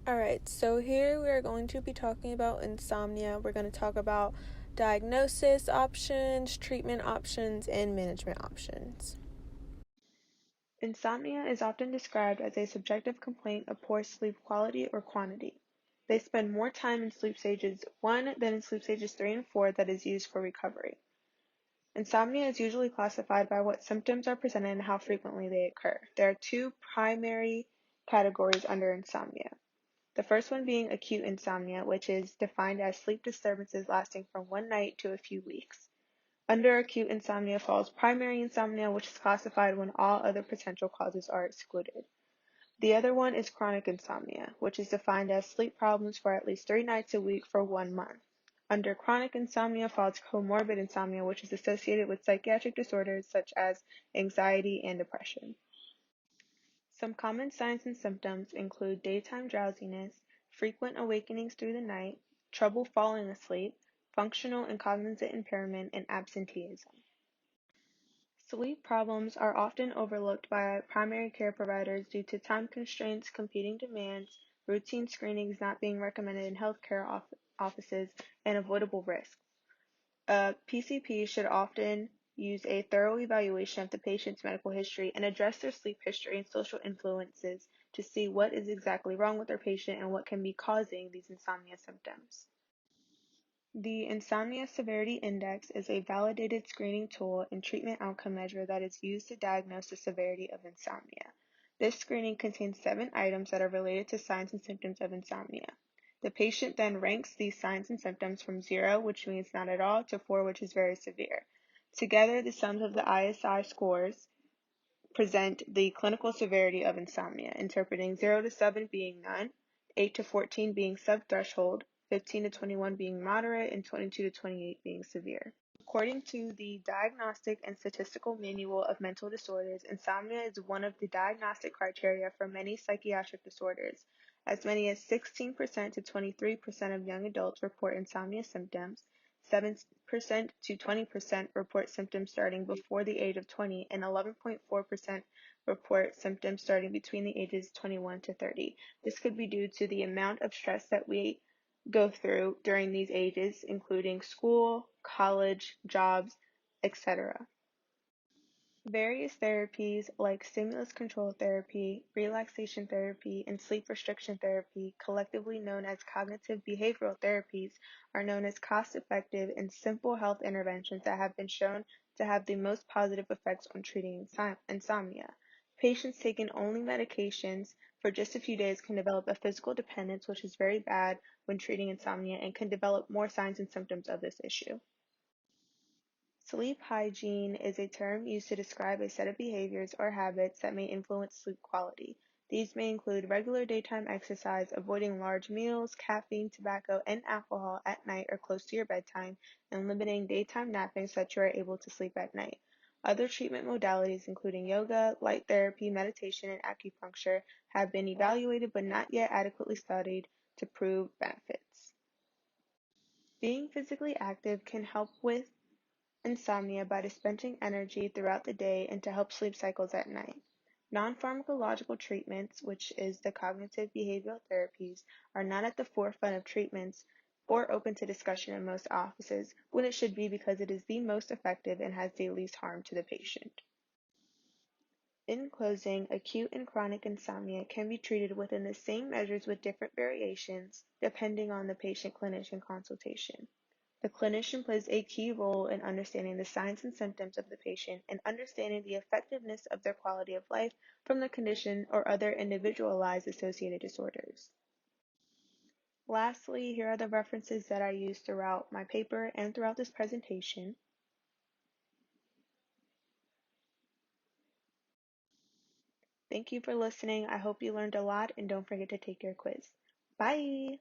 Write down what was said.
Alright, so here we are going to be talking about insomnia. We're going to talk about diagnosis options, treatment options, and management options. Insomnia is often described as a subjective complaint of poor sleep quality or quantity. They spend more time in sleep stages 1 than in sleep stages 3 and 4 that is used for recovery. Insomnia is usually classified by what symptoms are presented and how frequently they occur. There are two primary categories under insomnia. The first one being acute insomnia, which is defined as sleep disturbances lasting from one night to a few weeks. Under acute insomnia falls primary insomnia, which is classified when all other potential causes are excluded. The other one is chronic insomnia, which is defined as sleep problems for at least 3 nights a week for 1 month. Under chronic insomnia falls comorbid insomnia, which is associated with psychiatric disorders such as anxiety and depression. Some common signs and symptoms include daytime drowsiness, frequent awakenings through the night, trouble falling asleep, functional and cognitive impairment, and absenteeism. Sleep problems are often overlooked by primary care providers due to time constraints, competing demands, routine screenings not being recommended in healthcare offices, and avoidable risks. A PCP should often use a thorough evaluation of the patient's medical history and address their sleep history and social influences to see what is exactly wrong with their patient and what can be causing these insomnia symptoms. The Insomnia Severity Index is a validated screening tool and treatment outcome measure that is used to diagnose the severity of insomnia. This screening contains 7 items that are related to signs and symptoms of insomnia. The patient then ranks these signs and symptoms from 0, which means not at all, to 4, which is very severe. Together, the sums of the ISI scores present the clinical severity of insomnia, interpreting 0 to 7 being none, 8 to 14 being subthreshold, 15 to 21 being moderate, and 22 to 28 being severe. According to the Diagnostic and Statistical Manual of Mental Disorders, insomnia is one of the diagnostic criteria for many psychiatric disorders. As many as 16% to 23% of young adults report insomnia symptoms, 7% to 20% report symptoms starting before the age of 20, and 11.4% report symptoms starting between the ages 21 to 30. This could be due to the amount of stress that we go through during these ages, including school, college, jobs, etc. Various therapies like stimulus control therapy, relaxation therapy, and sleep restriction therapy, collectively known as cognitive behavioral therapies, are known as cost-effective and simple health interventions that have been shown to have the most positive effects on treating insomnia. Patients taking only medications for just a few days can develop a physical dependence, which is very bad when treating insomnia, and can develop more signs and symptoms of this issue. Sleep hygiene is a term used to describe a set of behaviors or habits that may influence sleep quality. These may include regular daytime exercise, avoiding large meals, caffeine, tobacco, and alcohol at night or close to your bedtime, and limiting daytime napping so that you are able to sleep at night. Other treatment modalities, including yoga, light therapy, meditation, and acupuncture, have been evaluated but not yet adequately studied to prove benefits. Being physically active can help with insomnia by dispensing energy throughout the day and to help sleep cycles at night. Non-pharmacological treatments, which is the cognitive behavioral therapies, are not at the forefront of treatments or open to discussion in most offices, when it should be because it is the most effective and has the least harm to the patient. In closing, acute and chronic insomnia can be treated within the same measures with different variations depending on the patient-clinician consultation. The clinician plays a key role in understanding the signs and symptoms of the patient and understanding the effectiveness of their quality of life from the condition or other individualized associated disorders. Lastly, here are the references that I used throughout my paper and throughout this presentation. Thank you for listening. I hope you learned a lot, and don't forget to take your quiz. Bye!